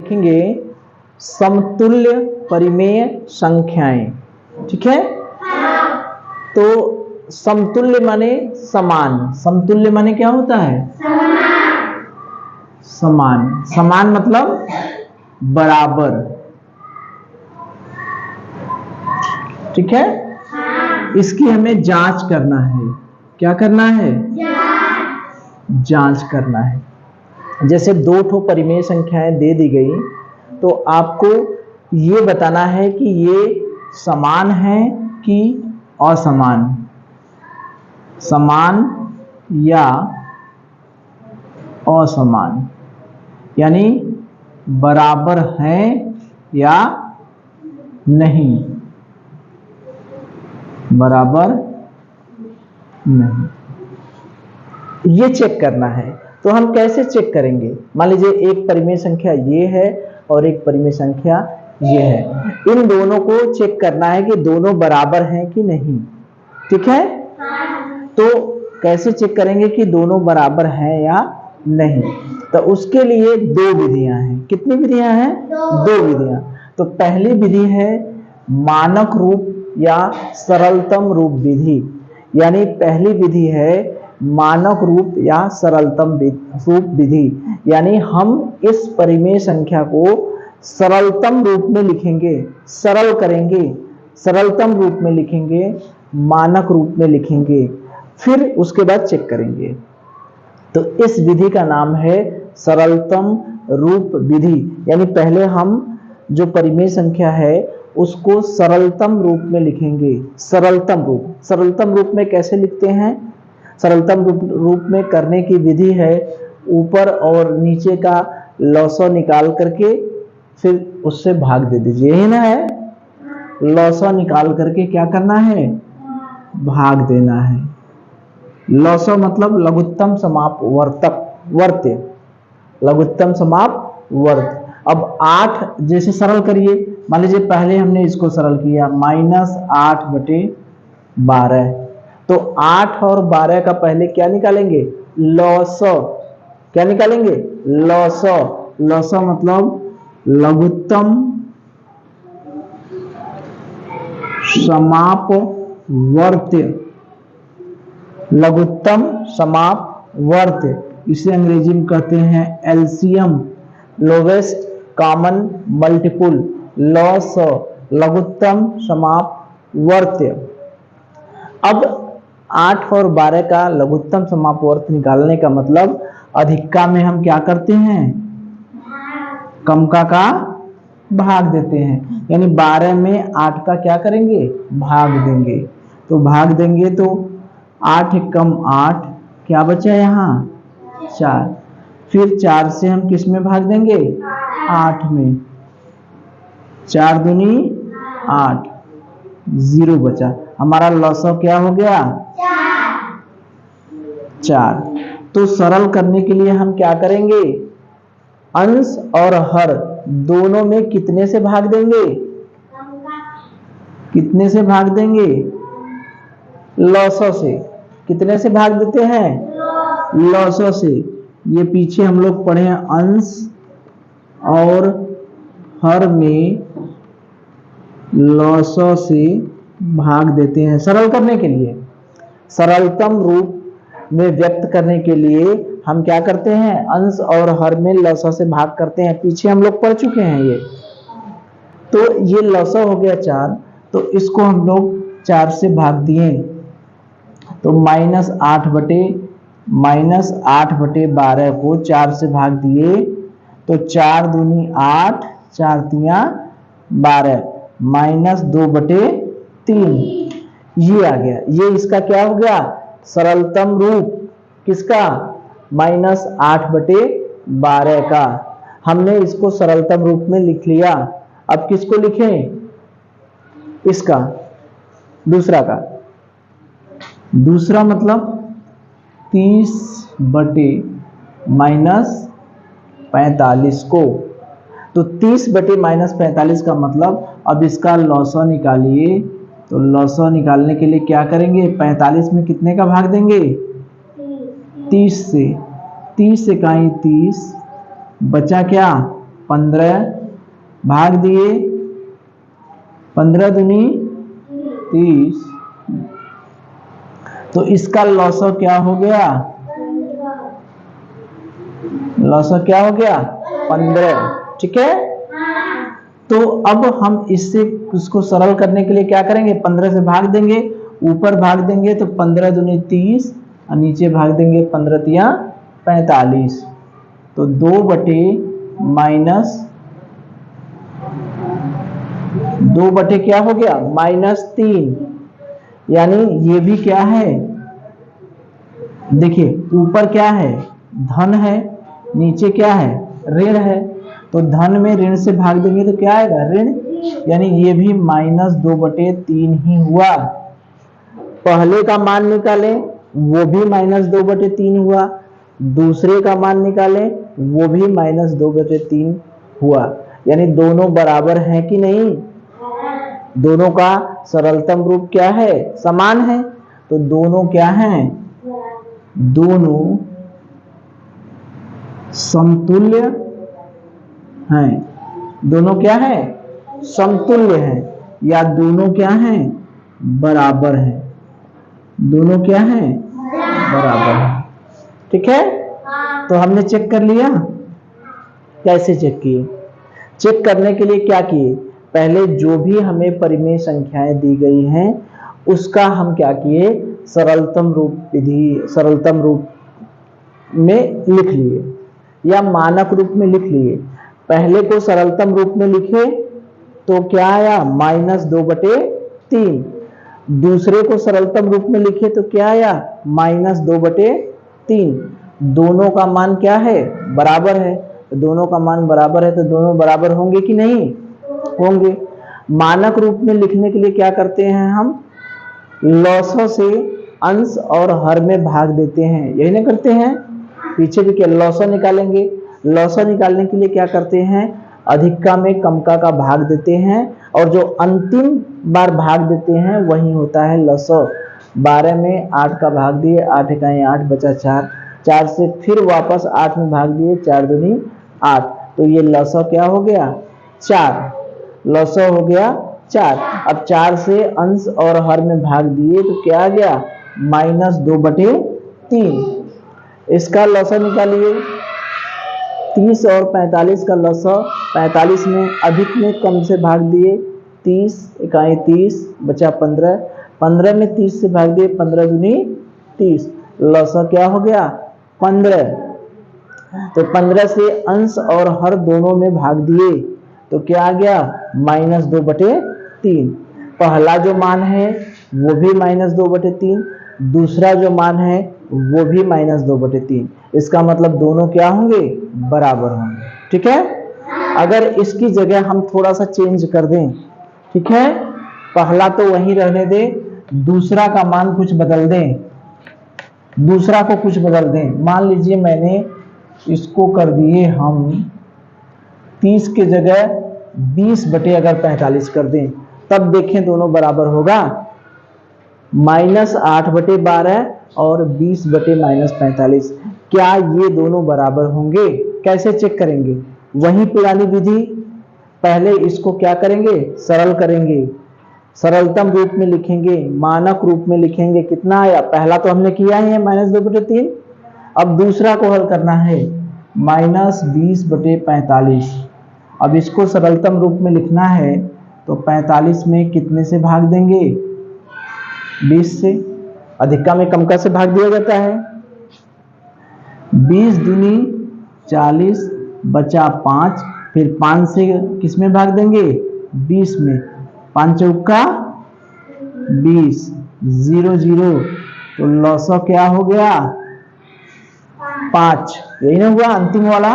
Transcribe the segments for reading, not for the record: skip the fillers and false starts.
देखेंगे समतुल्य परिमेय संख्याएं। ठीक है, तो समतुल्य माने समान। समतुल्य माने क्या होता है? समान। समान मतलब बराबर। ठीक है, इसकी हमें जांच करना है। क्या करना है? जांच करना है। जैसे दो ठो परिमेय संख्याएं दे दी गई, तो आपको ये बताना है कि ये समान है कि असमान, समान या असमान, यानी बराबर है या नहीं, बराबर नहीं, ये चेक करना है। तो हम कैसे चेक करेंगे? मान लीजिए एक परिमेय संख्या ये है और एक परिमेय संख्या ये है, इन दोनों को चेक करना है कि दोनों बराबर हैं कि नहीं। ठीक है, तो कैसे चेक करेंगे कि दोनों बराबर हैं या नहीं? तो उसके लिए दो विधियां हैं। कितनी विधियां हैं? दो विधियां। तो पहली विधि है मानक रूप या सरलतम रूप विधि। यानी पहली विधि है मानक रूप या सरलतम रूप विधि। यानी हम इस परिमेय संख्या को सरलतम रूप में लिखेंगे, सरल करेंगे, सरलतम रूप में लिखेंगे, मानक रूप में लिखेंगे, फिर उसके बाद चेक करेंगे। तो इस विधि का नाम है सरलतम रूप विधि। यानी पहले हम जो परिमेय संख्या है उसको सरलतम रूप में लिखेंगे। सरलतम रूप, सरलतम रूप में कैसे लिखते हैं? सरलतम रूप में करने की विधि है ऊपर और नीचे का लौसो निकाल करके फिर उससे भाग दे दीजिए। यही ना है, लौसो निकाल करके क्या करना है? भाग देना है। लौसो मतलब लघुत्तम समाप वर्तक, वर्त्य, लघुत्तम समाप वर्त। अब 8 जैसे सरल करिए, मान लीजिए पहले हमने इसको सरल किया -8/12, तो 8 और 12 का पहले क्या निकालेंगे? लौसो। क्या निकालेंगे? लौसो। लौसो मतलब लघुत्तम समाप वर्त्य, लघुत्तम समाप वर्त्य। इसे अंग्रेजी में कहते हैं एलसीएम, लोवेस्ट कॉमन मल्टीपुल, लॉस, लघुत्तम समाप वर्त्य। अब 8 और 12 का लघुत्तम समाप वर्त्य निकालने का मतलब अधिका में हम क्या करते हैं? कमका का भाग देते हैं। यानी 12 में 8 का क्या करेंगे? भाग देंगे। तो भाग देंगे तो 8 कम 8, क्या बचा यहाँ? 4। फिर 4 से हम किस में भाग देंगे? 8 में। 4 दूनी 8, 0 बचा। हमारा लॉसो क्या हो गया? 4। तो सरल करने के लिए हम क्या करेंगे? अंश और हर दोनों में कितने से भाग देंगे? कितने से भाग देंगे? लॉसो से। कितने से भाग देते हैं? लॉसो से। ये पीछे हम लोग पढ़े हैं, अंश और हर में लॉसो से भाग देते हैं सरल करने के लिए। सरलतम रूप में व्यक्त करने के लिए हम क्या करते हैं? अंश और हर में लॉसो से भाग करते हैं। पीछे हम लोग पढ़ चुके हैं ये। तो ये लॉसो हो गया 4, तो इसको हम लोग 4 से भाग दिए, तो -8/12 को 4 से भाग दिए, तो 4 दूनी 8, 4 तिया 12, -2/3 ये आ गया। ये इसका क्या हो गया? सरलतम रूप। किसका? -8/12 का। हमने इसको सरलतम रूप में लिख लिया। अब किसको लिखें? इसका दूसरा का। दूसरा मतलब 30/-45 को। तो 30/-45 का मतलब अब इसका लॉसो निकालिए। तो लॉसो निकालने के लिए क्या करेंगे? 45 में कितने का भाग देंगे? 30 से। 30 से कहीं 30 बचा क्या? 15 भाग दिए 15 दूनी 30, तो इसका लॉसो क्या हो गया? लॉसो क्या हो गया? 15। ठीक है, तो अब हम इससे उसको सरल करने के लिए क्या करेंगे? 15 से भाग देंगे, ऊपर भाग देंगे तो 15 दूनी 30 और नीचे भाग देंगे 15 तिया 45, तो 2 बटे माइनस 2 बटे क्या हो गया? -3। यानी ये भी क्या है? देखिए ऊपर क्या है? धन है, नीचे क्या है? ऋण है, तो धन में ऋण से भाग देंगे तो क्या आएगा? ऋण। यानी ये भी -2 बटे 3 ही हुआ। पहले का मान निकालें, वो भी -2 बटे 3 हुआ, दूसरे का मान निकालें, वो भी -2 बटे 3 हुआ। यानी दोनों बराबर हैं कि नहीं? दोनों का सरलतम रूप क्या है? समान है, तो दोनों क्या हैं? दोनों समतुल्य हैं। दोनों क्या है? समतुल्य हैं, या दोनों क्या हैं? बराबर हैं। दोनों क्या हैं? बराबर हैं। ठीक है, तो हमने चेक कर लिया। कैसे चेक किए? चेक करने के लिए क्या किए? पहले जो भी हमें परिमेय संख्याएं दी गई हैं उसका हम क्या किए? सरलतम रूप विधि, सरलतम रूप में लिख लिए या मानक रूप में लिख लिए। पहले को सरलतम रूप में लिखे तो क्या आया? -2 बटे 3। दूसरे को सरलतम रूप में लिखे तो क्या आया? -2 बटे 3। दोनों का मान क्या है? बराबर है। दोनों का मान बराबर है तो दोनों बराबर होंगे कि नहीं? होंगे। मानक रूप में लिखने के लिए क्या करते हैं? हम लॉसों से अंश और हर में भाग देते हैं, यही ना करते हैं? पीछे भी क्या लॉसो निकालेंगे? लॉसो निकालने के लिए क्या करते हैं? अधिका में कमका का भाग देते हैं, और जो अंतिम बार भाग देते हैं वही होता है लॉसो। 12 में 8 का भाग दिए, 8 इकाई 8 बचा 4, 4 से फिर वापस 8 में भाग दिए, 4 दूनी 8, तो ये लॉसो क्या हो गया? 4। लॉसो हो गया 4। अब 4 से अंश और हर में भाग दिए तो क्या आ गया? -2 बटे 3। इसका लॉसो निकालिए। 30 और 45 का लॉसो। 45 में अधिक में कम से भाग दिए, 30 इकाई 30 बचा 15, 15 में 30 से भाग दिए, 15 दूनी 30, लॉसो क्या हो गया? 15। तो 15 से अंश और हर दोनों में भाग दिए तो क्या आ गया? -2 बटे 3। पहला जो मान है वो भी -2 बटे 3, दूसरा जो मान है वो भी -2 बटे 3। इसका मतलब दोनों क्या होंगे? बराबर होंगे। ठीक है, अगर इसकी जगह हम थोड़ा सा चेंज कर दें, ठीक है, पहला तो वही रहने दें, दूसरा का मान कुछ बदल दें, दूसरा को कुछ बदल दें। मान लीजिए मैंने इसको कर दिए हम 30 के जगह 20 बटे अगर 45 कर दें, तब देखें दोनों बराबर होगा। -8 बटे 12 और 20 बटे -45, क्या ये दोनों बराबर होंगे? कैसे चेक करेंगे? वही पुरानी विधि। पहले इसको क्या करेंगे? सरल करेंगे, सरलतम रूप में लिखेंगे, मानक रूप में लिखेंगे। कितना आया? पहला तो हमने किया ही है -2 बटे 3। अब दूसरा को हल करना है, -20 बटे 45। अब इसको सरलतम रूप में लिखना है तो 45 में कितने से भाग देंगे? 20 से। अधिका में कमका से भाग दिया जाता है। 20 दूनी 40 बचा 5, फिर 5 से किस में भाग देंगे? 20 में। 5 चौका 20, 0 0, तो लॉसो क्या हो गया? 5। यही ना हुआ अंतिम वाला?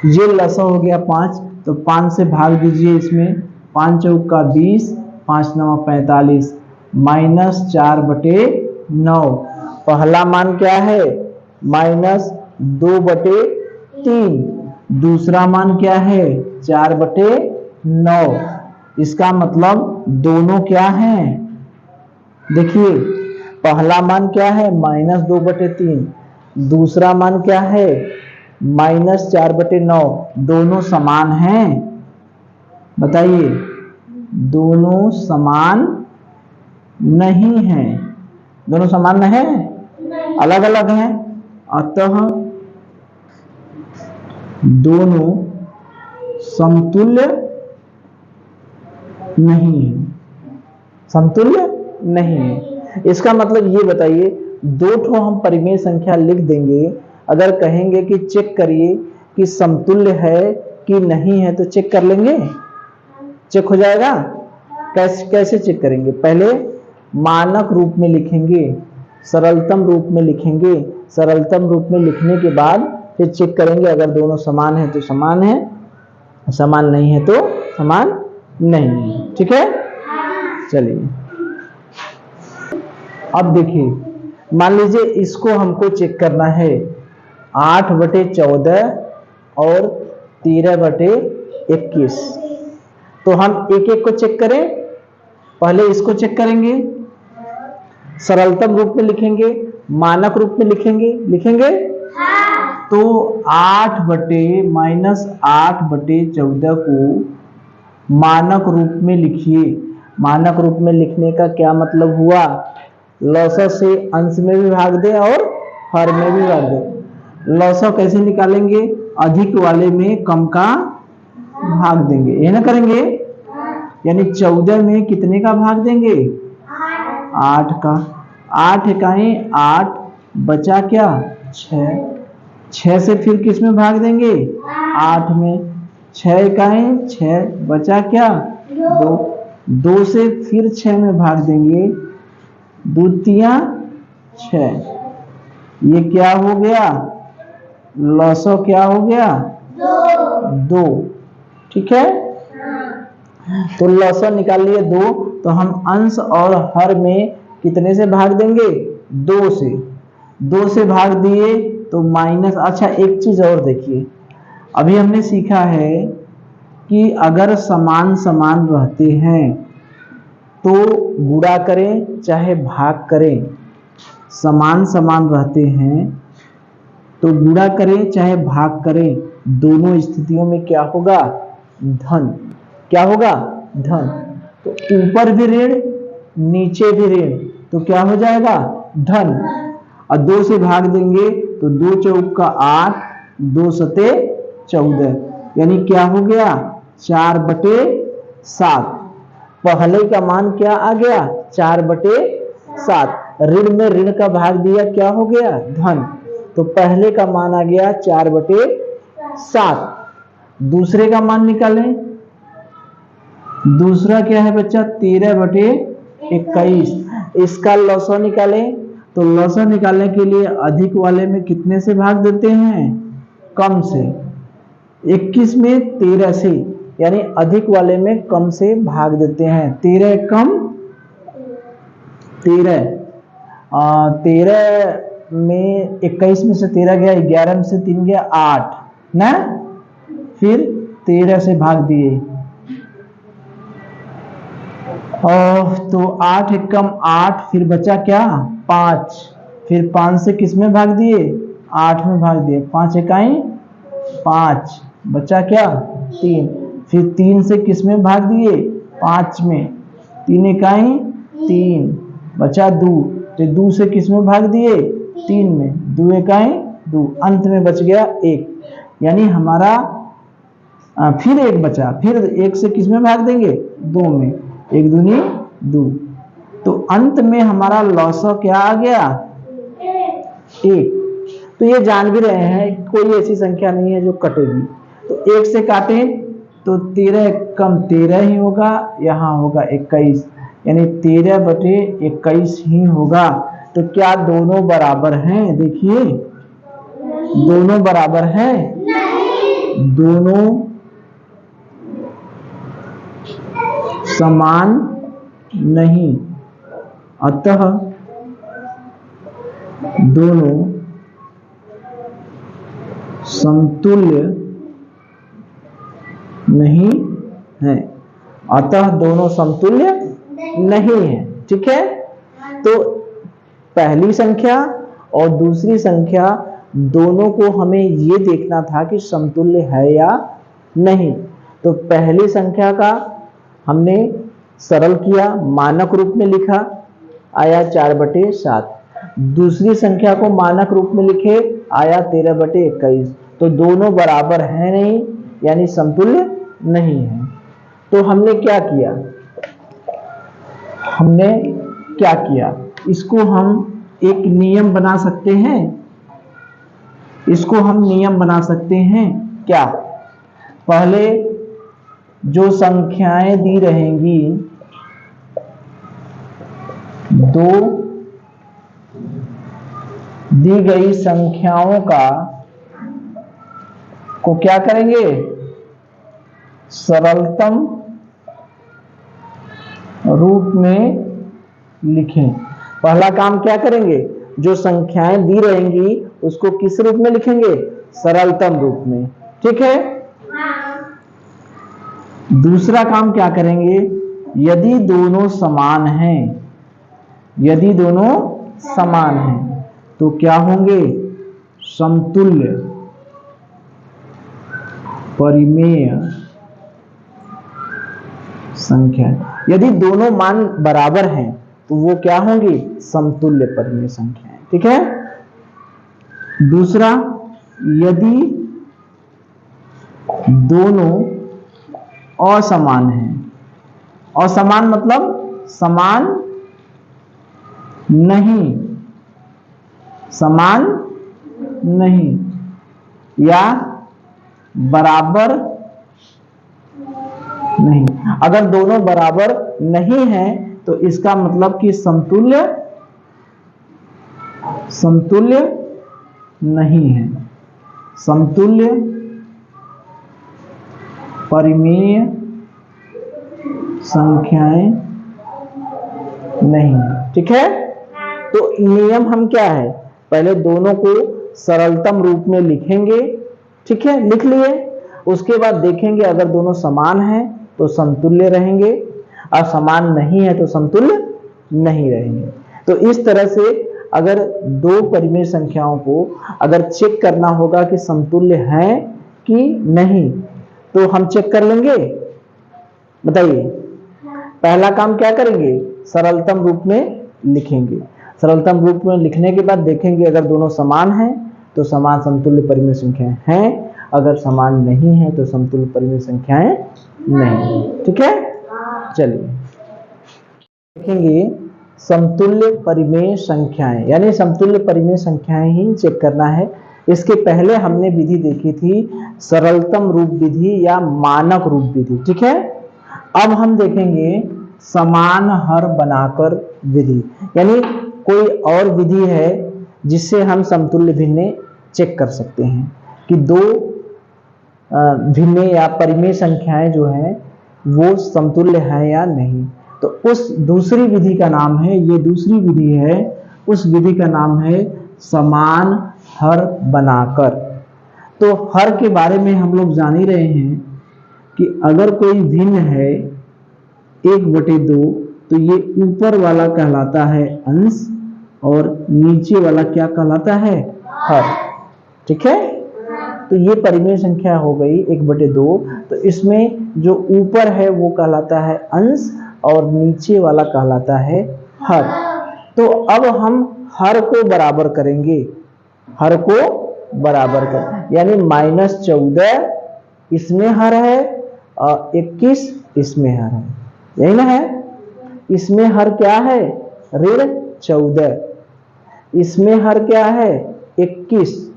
ये लॉसो हो गया 5, तो 5 से भाग दीजिए इसमें। 5 चौका 20, 5 9 45, -4 बटे 9। पहला मान क्या है? -2 बटे 3। दूसरा मान क्या है? 4 बटे 9। इसका मतलब दोनों क्या हैं? देखिए पहला मान क्या है? -2 बटे 3। दूसरा मान क्या है? -4/9 दोनों समान हैं? बताइए, दोनों समान नहीं हैं। दोनों समान नहीं है, अलग अलग हैं। अतः दोनों समतुल्य नहीं है। समतुल्य नहीं है इसका मतलब ये बताइए, दो ठो हम परिमेय संख्या लिख देंगे, अगर कहेंगे कि चेक करिए कि समतुल्य है कि नहीं है, तो चेक कर लेंगे, चेक हो जाएगा। कैसे चेक करेंगे? पहले मानक रूप में लिखेंगे, सरलतम रूप में लिखेंगे, सरलतम रूप में लिखने के बाद फिर चेक करेंगे, अगर दोनों समान है तो समान है, समान नहीं है तो समान नहीं है। ठीक है, चलिए अब देखिए, मान लीजिए इसको हमको चेक करना है 8/14 और 13/21। तो हम एक एक को चेक करें। पहले इसको चेक करेंगे, सरलतम रूप में लिखेंगे, मानक रूप में लिखेंगे। तो 8/-8/14 को मानक रूप में लिखिए। मानक रूप में लिखने का क्या मतलब हुआ? लसागु से अंश में भी भाग दे और हर में भी भाग दे। लसागु कैसे निकालेंगे? अधिक वाले में कम का भाग देंगे, ये ना करेंगे। यानी 14 में कितने का भाग देंगे? 8 का। 8 इकाई 8, बचा क्या? 6। 6 से फिर किस में भाग देंगे? 8 में। 6 इकाई 6, बचा क्या? 2। 2 से फिर 6 में भाग देंगे, 2 तिया 6। ये क्या हो गया? लसागु क्या हो गया? 2। ठीक है, तो लसागु निकाल लिए 2। तो हम अंश और हर में कितने से भाग देंगे? 2 से। 2 से भाग दिए तो माइनस। अच्छा, एक चीज और देखिए, अभी हमने सीखा है कि अगर समान समान रहते हैं तो गुणा करें चाहे भाग करें। समान समान रहते हैं तो गुणा करें चाहे भाग करें, दोनों स्थितियों में क्या होगा? धन। क्या होगा? धन। तो ऊपर भी ऋण नीचे भी ऋण, तो क्या हो जाएगा? धन। और 2 से भाग देंगे तो 2 चौका 8, 2 सते 14, यानी क्या हो गया? 4/7। पहले का मान क्या आ गया? 4/7। ऋण में ऋण का भाग दिया, क्या हो गया? धन। तो पहले का मान आ गया 4/7। दूसरे का मान निकालें। दूसरा क्या है बच्चा? 13/21। इसका लसागु निकालें। तो लसागु निकालने के लिए अधिक वाले में कितने से भाग देते हैं? कम से। 21 में 13 से, यानी अधिक वाले में कम से भाग देते हैं। 13 कम 13, 13 में 21 में से 13 गया, 11 में से 3 गया 8 ना, फिर 13 से भाग दिए। तो 8 एकम 8, फिर बचा क्या? 5। फिर 5 से किस में भाग दिए? 8 में भाग दिए। 5 इकाई 5, बचा क्या? 3। फिर 3 से किस में भाग दिए? 5 में। 3 इकाई 3, बचा 2। तो 2 से किस में भाग दिए? 3 में। 2 इकाई 2, अंत में बच गया 1। यानी हमारा फिर 1 बचा, फिर 1 से किस में भाग देंगे? 2 में। 1 दूनी 2। तो अंत में हमारा लसागु क्या आ गया? 1। तो ये जान भी रहे हैं कोई ऐसी संख्या नहीं है जो कटेगी। तो 1 से काटें तो 13 कम 13 ही होगा, यहाँ होगा 21, यानी 13/21 ही होगा। तो क्या दोनों बराबर हैं? देखिए, दोनों बराबर हैं? दोनों समान नहीं, अतः दोनों समतुल्य नहीं है। अतः दोनों समतुल्य नहीं है। ठीक है, तो पहली संख्या और दूसरी संख्या दोनों को हमें ये देखना था कि समतुल्य है या नहीं। तो पहली संख्या का हमने सरल किया, मानक रूप में लिखा, आया 4/7। दूसरी संख्या को मानक रूप में लिखे, आया 13/21। तो दोनों बराबर हैं नहीं, यानी समतुल्य नहीं है। तो हमने क्या किया, इसको हम एक नियम बना सकते हैं। क्या? पहले जो संख्याएं दी रहेंगी, दो दी गई संख्याओं को क्या करेंगे? सरलतम रूप में लिखें। पहला काम क्या करेंगे? जो संख्याएं दी रहेंगी उसको किस रूप में लिखेंगे? सरलतम रूप में। ठीक है। दूसरा काम क्या करेंगे? यदि दोनों समान हैं तो क्या होंगे? समतुल्य परिमेय संख्या। यदि दोनों मान बराबर हैं तो वो क्या होंगी? समतुल्य परिमेय संख्याएं। ठीक है। दूसरा, यदि दोनों असमान हैं, असमान मतलब समान नहीं या बराबर नहीं। अगर दोनों बराबर नहीं हैं तो इसका मतलब कि समतुल्य नहीं है, समतुल्य परिमेय संख्याएं नहीं। ठीक है। तो नियम हम क्या है? पहले दोनों को सरलतम रूप में लिखेंगे। ठीक है, लिख लिए। उसके बाद देखेंगे अगर दोनों समान हैं तो समतुल्य रहेंगे, और समान नहीं है तो समतुल्य नहीं रहेंगे। तो इस तरह से अगर दो परिमेय संख्याओं को अगर चेक करना होगा कि समतुल्य हैं कि नहीं, तो हम चेक कर लेंगे। बताइए, पहला काम क्या करेंगे? सरलतम रूप में लिखेंगे। सरलतम रूप में लिखने के बाद देखेंगे अगर दोनों समान हैं तो समान समतुल्य परिमेय संख्याएं हैं, अगर समान नहीं है तो समतुल्य परिमेय संख्याएं नहीं। ठीक है। चलिए देखेंगे समतुल्य परिमेय संख्याएं, यानी समतुल्य परिमेय संख्याएं ही चेक करना है। इसके पहले हमने विधि देखी थी सरलतम रूप विधि या मानक रूप विधि। ठीक है। अब हम देखेंगे समान हर बनाकर विधि, यानी कोई और विधि है जिससे हम समतुल्य भिन्ने चेक कर सकते हैं कि दो भिन्ने या परिमेय संख्याएं जो हैं वो समतुल्य है या नहीं। तो उस दूसरी विधि का नाम है, ये दूसरी विधि है, उस विधि का नाम है समान हर बनाकर। तो हर के बारे में हम लोग जान ही रहे हैं कि अगर कोई भिन्न है 1/2 तो ये ऊपर वाला कहलाता है अंश और नीचे वाला क्या कहलाता है? हर। ठीक है। तो ये परिमेय संख्या हो गई 1/2। तो इसमें जो ऊपर है वो कहलाता है अंश और नीचे वाला कहलाता है हर। तो अब हम हर को बराबर करेंगे, यानी -14 इसमें हर है और 21 इसमें हर है, यही ना है। इसमें हर क्या है? -14। इसमें हर क्या है? 21।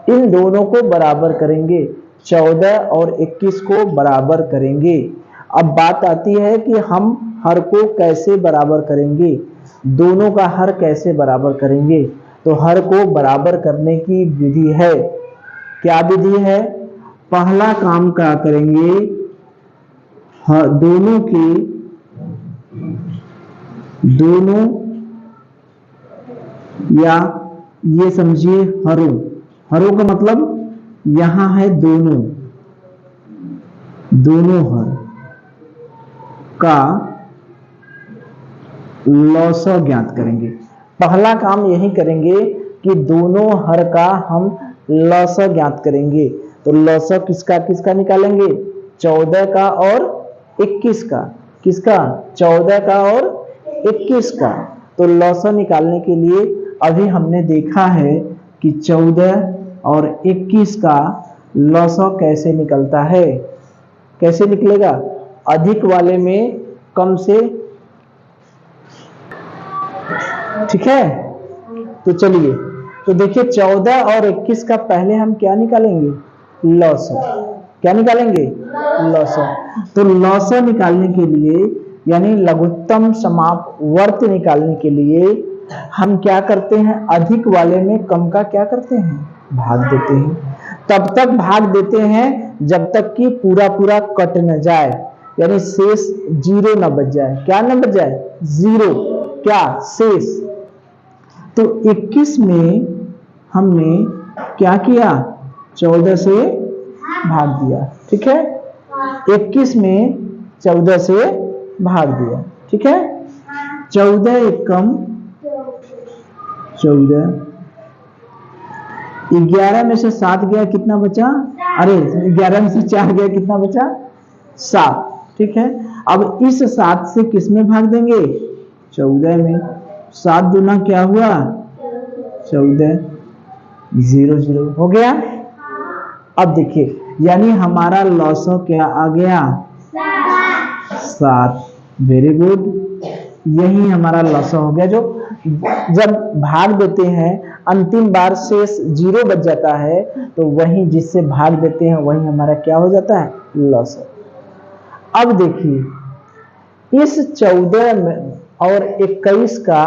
इन दोनों को बराबर करेंगे, 14 और 21 को बराबर करेंगे। अब बात आती है कि हम हर को कैसे बराबर करेंगे, दोनों का हर कैसे बराबर करेंगे। तो हर को बराबर करने की विधि है, क्या विधि है? पहला काम क्या करेंगे? दोनों या ये समझिए हरों का मतलब यहां है दोनों हर का लॉसा ज्ञात करेंगे। पहला काम यही करेंगे कि दोनों हर का हम लौसा ज्ञात करेंगे। तो लौसा किसका किसका निकालेंगे? 14 का और 21 का। किसका? 14 का और 21 का। तो लौसा निकालने के लिए अभी हमने देखा है कि 14 और 21 का लौसा कैसे निकलता है। कैसे निकलेगा? अधिक वाले में कम से, ठीक है। तो चलिए, तो देखिए 14 और 21 का पहले हम क्या निकालेंगे? लौसा। क्या निकालेंगे? लौसा। तो लौसा निकालने के लिए यानी लघुत्तम समापवर्त निकालने के लिए हम क्या करते हैं? अधिक वाले में कम का क्या करते हैं? भाग देते हैं। तब तक भाग देते हैं जब तक कि पूरा पूरा कट न जाए, यानी शेष 0 न बच जाए। क्या न बच जाए? 0। क्या? शेष। तो 21 में हमने क्या किया? 14 से भाग दिया, ठीक है। 21 में 14 से भाग दिया, ठीक है। 14 एकम 14, 11 में से 7 गया, कितना बचा? अरे 11 में से 4 गया, कितना बचा? 7, ठीक है। अब इस 7 से किस में भाग देंगे? 14 में। 7 दूना क्या हुआ? 14, 0 0 हो गया। अब देखिए, यानी हमारा लौसा क्या आ गया? 7। वेरी गुड, यही हमारा लौसा हो गया। जो जब भाग देते हैं अंतिम बार शेष 0 बच जाता है, तो वही जिससे भाग देते हैं वही हमारा क्या हो जाता है? लौसा। अब देखिए, इस 14 और 21 का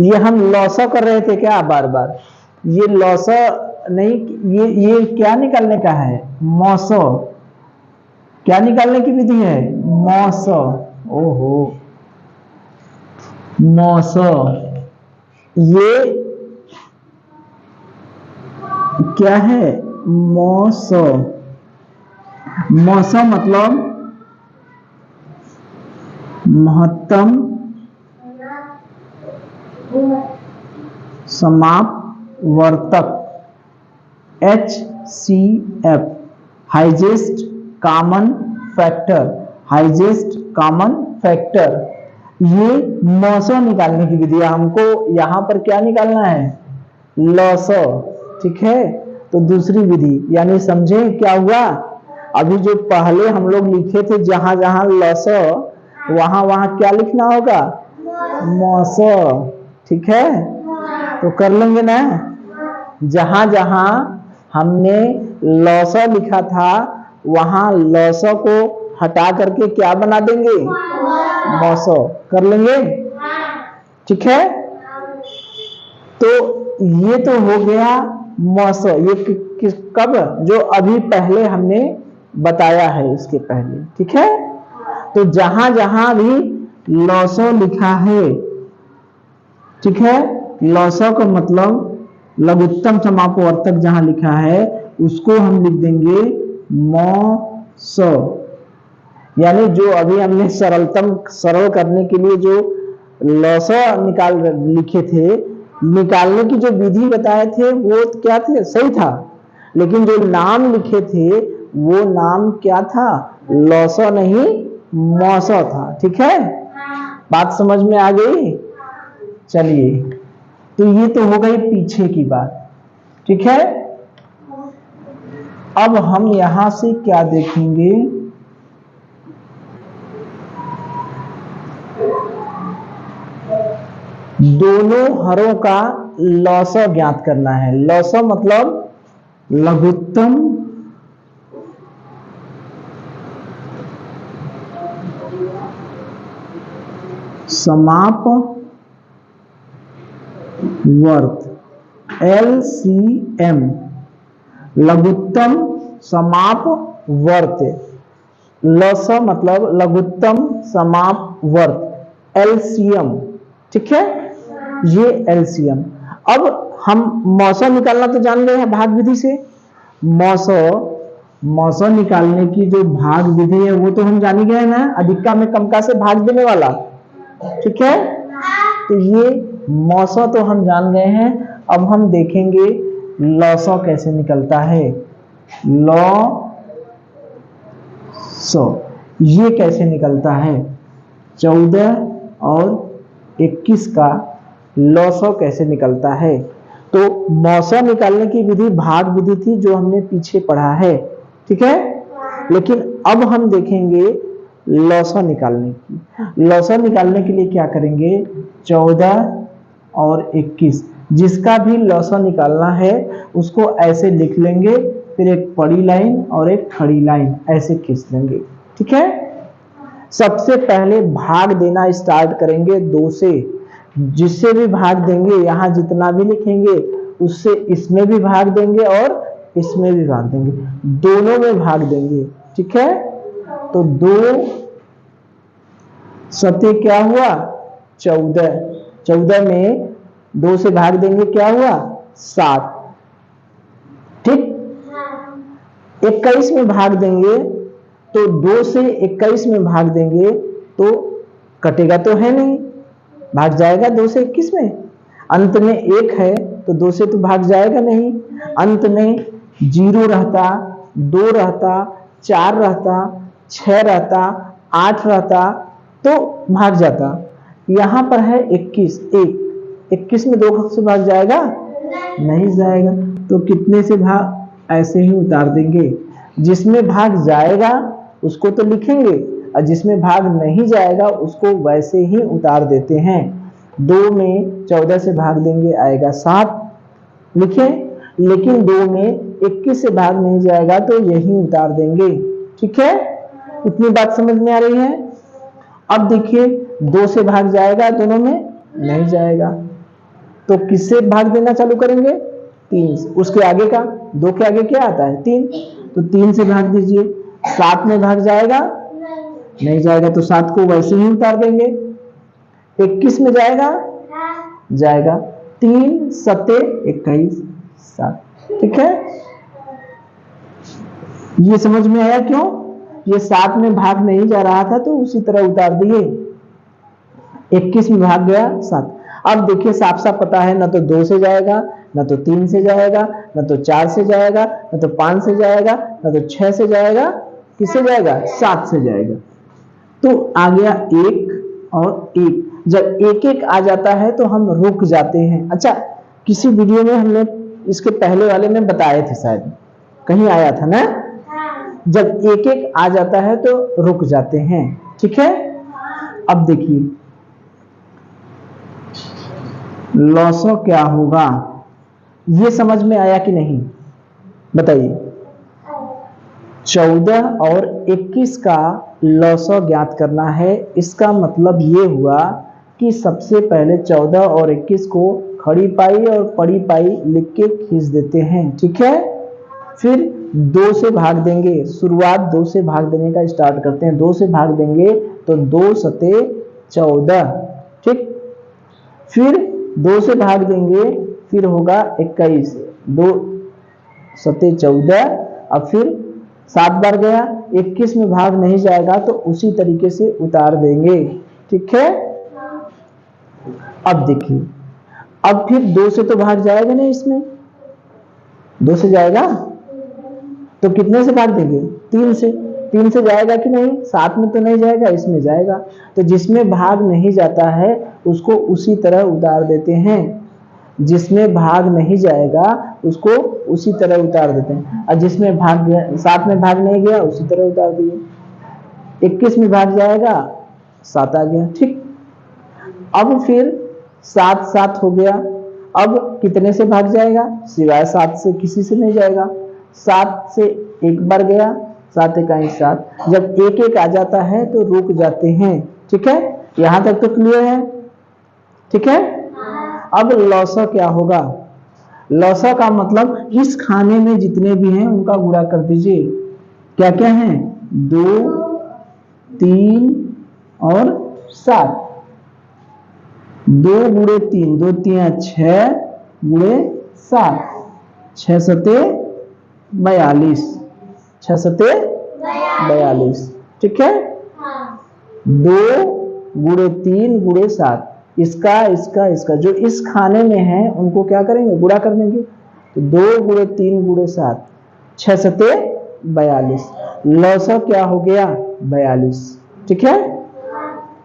ये हम लौसा कर रहे थे क्या बार बार? ये लौसा नहीं, ये क्या निकालने का है? मौसो। क्या निकालने की विधि है? मौसो। ओहो, मौसो। ये क्या है? मौसो। मौसो मतलब महत्तम समापवर्तक, HCF, highest common factor. Highest common factor, ये मौसो निकालने की विधि है। हमको यहां पर क्या निकालना है? लौसो, ठीक है। तो दूसरी विधि, यानी समझे क्या हुआ? अभी जो पहले हम लोग लिखे थे जहां जहां लौसो, वहां वहां क्या लिखना होगा? मौसो, ठीक है। तो कर लेंगे ना। जहां जहां हमने लौसा लिखा था वहां लौसा को हटा करके क्या बना देंगे? मौसो। कर लेंगे, ठीक है। तो ये तो हो गया मौसो। ये कब? जो अभी पहले हमने बताया है, इसके पहले, ठीक है। तो जहां जहां भी लौसो लिखा है, ठीक है, लौसा का मतलब लघुत्तम समापवर्तक जहां लिखा है उसको हम लिख देंगे मौसो। यानी जो अभी हमने सरल करने के लिए जो लौसा लिखे थे, निकालने की जो विधि बताए थे वो क्या थे? सही था। लेकिन जो नाम लिखे थे वो नाम क्या था? लौसा नहीं, मौसा था, ठीक है। बात समझ में आ गई? चलिए, तो ये तो हो गई पीछे की बात, ठीक है। अब हम यहां से क्या देखेंगे? दोनों हरों का लौसा ज्ञात करना है। लौसा मतलब लघुत्तम समाप वर्त, LCM, लघुत्तम समाप वर्त। लौसा मतलब लघुत्तम समाप वर्त, LCM, ठीक है। ये LCM। अब हम मौसो निकालना तो जान गए हैं भाग विधि से। मौसो मौसम निकालने की जो भाग विधि है वो तो हम जान ही गए ना, अधिका में कमका से भाग देने वाला, ठीक है। तो ये मौसम तो हम जान गए हैं। अब हम देखेंगे लौसौ कैसे निकलता है। लौसौ ये कैसे निकलता है, 14 और 21 का लौसौ कैसे निकलता है। तो मौसम निकालने की विधि भाग विधि थी जो हमने पीछे पढ़ा है, ठीक है। लेकिन अब हम देखेंगे लौसौ निकालने की। लौसौ निकालने के लिए क्या करेंगे, 14 और 21 जिसका भी लौसौ निकालना है उसको ऐसे लिख लेंगे, फिर एक बड़ी लाइन और एक खड़ी लाइन ऐसे खींच लेंगे, ठीक है। सबसे पहले भाग देना स्टार्ट करेंगे 2 से। जिससे भी भाग देंगे, यहां जितना भी लिखेंगे उससे इसमें भी भाग देंगे और इसमें भी भाग देंगे, दोनों में भाग देंगे, ठीक है। तो 2 सते क्या हुआ, 14, 14 में 2 से भाग देंगे क्या हुआ, 7, ठीक। 21 में भाग देंगे तो 2 से 21 में भाग देंगे तो कटेगा तो है नहीं, भाग जाएगा 2 से 21 में। अंत में 1 है तो 2 से तो भाग जाएगा नहीं, अंत में 0 रहता, 2 रहता, 4 रहता, 6 रहता, 8 रहता तो भाग जाता। यहां पर है 21, 21 में 2 से भाग जाएगा नहीं जाएगा, तो कितने से भाग ऐसे ही उतार देंगे। जिसमें भाग जाएगा उसको तो लिखेंगे और जिसमें भाग नहीं जाएगा उसको वैसे ही उतार देते हैं। 2 में 14 से भाग देंगे आएगा 7 लिखें, लेकिन 2 में 21 से भाग नहीं जाएगा तो यही उतार देंगे, ठीक है। इतनी बात समझ में आ रही है। अब देखिए 2 से भाग जाएगा, दोनों में नहीं जाएगा तो किससे भाग देना चालू करेंगे, 3 से। उसके आगे का 2 के आगे क्या आता है 3, तो 3 से भाग दीजिए। 7 में भाग जाएगा नहीं जाएगा तो 7 को वैसे ही उतार देंगे। 21 में जाएगा जाएगा, 3 सते 21, 7, ठीक है। ये समझ में आया क्यों, ये 7 में भाग नहीं जा रहा था तो उसी तरह उतार दिए। 21 में भाग गया 7। अब देखिए साफ साफ पता है, ना तो 2 से जाएगा, ना तो 3 से जाएगा, ना तो 4 से जाएगा, ना तो 5 से जाएगा, ना तो 6 से जाएगा, किससे जाएगा 7 से जाएगा। तो आ गया 1 और 1। जब 1 आ जाता है तो हम रुक जाते हैं। अच्छा, किसी वीडियो में हमने इसके पहले वाले में बताए थे, शायद कहीं आया था ना, जब 1 आ जाता है तो रुक जाते हैं, ठीक है। अब देखिए लौसौ क्या होगा, ये समझ में आया कि नहीं बताइए। 14 और 21 का लौसौ ज्ञात करना है। इसका मतलब ये हुआ कि सबसे पहले 14 और 21 को खड़ी पाई और पड़ी पाई लिख के खींच देते हैं, ठीक है। फिर 2 से भाग देंगे, शुरुआत 2 से भाग देने का स्टार्ट करते हैं। 2 से भाग देंगे तो 2 सते 14, ठीक। फिर 2 से भाग देंगे, फिर होगा 21, 2 सते 14, अब फिर 7 बार गया, 21 में भाग नहीं जाएगा तो उसी तरीके से उतार देंगे, ठीक है। अब देखिए, अब फिर 2 से तो भाग जाएगा नहीं, इसमें 2 से जाएगा तो कितने से भाग देंगे, 3 से। 3 से जाएगा कि नहीं, 7 में तो नहीं जाएगा, इसमें जाएगा। तो जिसमें भाग नहीं जाता है उसको उसी तरह उतार देते हैं, जिसमें भाग नहीं जाएगा उसको उसी तरह उतार देते हैं। और जिसमें भाग गया, 7 में भाग नहीं गया, उसी तरह उतार दिए। 21 में भाग जाएगा, 7 आ गया, ठीक। अब फिर 7 7 हो गया, अब कितने से भाग जाएगा, सिवाय 7 से किसी से नहीं जाएगा। 7 से 1 बार गया, 7 1 7। जब 1 आ जाता है तो रुक जाते हैं, ठीक है। यहां तक तो क्लियर है, ठीक है। अब लौसौ क्या होगा, लौसौ का मतलब इस खाने में जितने भी हैं उनका गुणा कर दीजिए। क्या क्या है, 2 3 और 7। 2 गुणे 3, 2 3 6 गुणे 7, 6 सते 42, 6 सते 42, ठीक है। 2 गुणे 3 गुणे 7, इसका इसका इसका जो इस खाने में है उनको क्या करेंगे, गुणा कर देंगे। तो 2 गुणे 3 गुणे 7, 6 सते 42, लौसव क्या हो गया 42, ठीक है।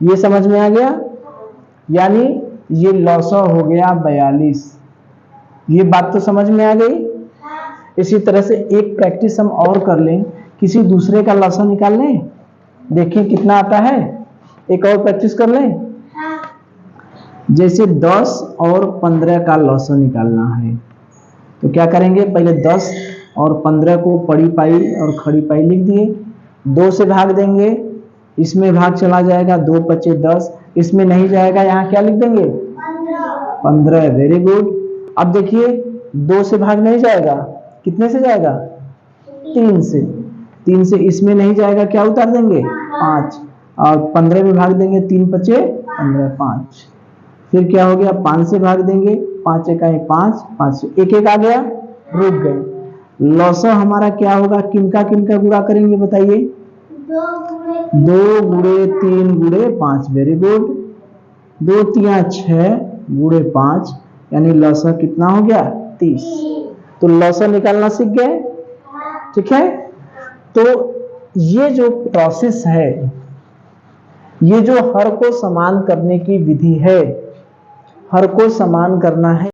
ये समझ में आ गया, यानी ये लौसव हो गया 42। ये बात तो समझ में आ गई। इसी तरह से एक प्रैक्टिस हम और कर लें, किसी दूसरे का लौसव निकाल लें, देखें कितना आता है। एक और प्रैक्टिस कर लें, जैसे 10 और 15 का लौसव निकालना है। तो क्या करेंगे, पहले 10 और 15 को पड़ी पाई और खड़ी पाई लिख दिए, 2 से भाग देंगे, इसमें भाग चला जाएगा, 2 पचे 10, इसमें नहीं जाएगा, यहाँ क्या लिख देंगे 15। Very good. अब देखिए 2 से भाग नहीं जाएगा, कितने से जाएगा 3 से, 3 से इसमें नहीं जाएगा, क्या उतार देंगे 5, और 15 में भाग देंगे, 3 पचे 15, 5। फिर क्या हो गया, 5 से भाग देंगे, 5 एकाई 5, 5 से एक एक आ गया, रुक गए। लौसव हमारा क्या होगा, किनका किनका गुणा करेंगे बताइए, 2 गुणे 3 गुणे 5, वेरी गुड। 2 तिया 6 गुणे 5, यानी लौसव कितना हो गया 30। तो लौसव निकालना सीख गए, ठीक है। तो ये जो प्रोसेस है, ये जो हर को समान करने की विधि है, हर को समान करना है।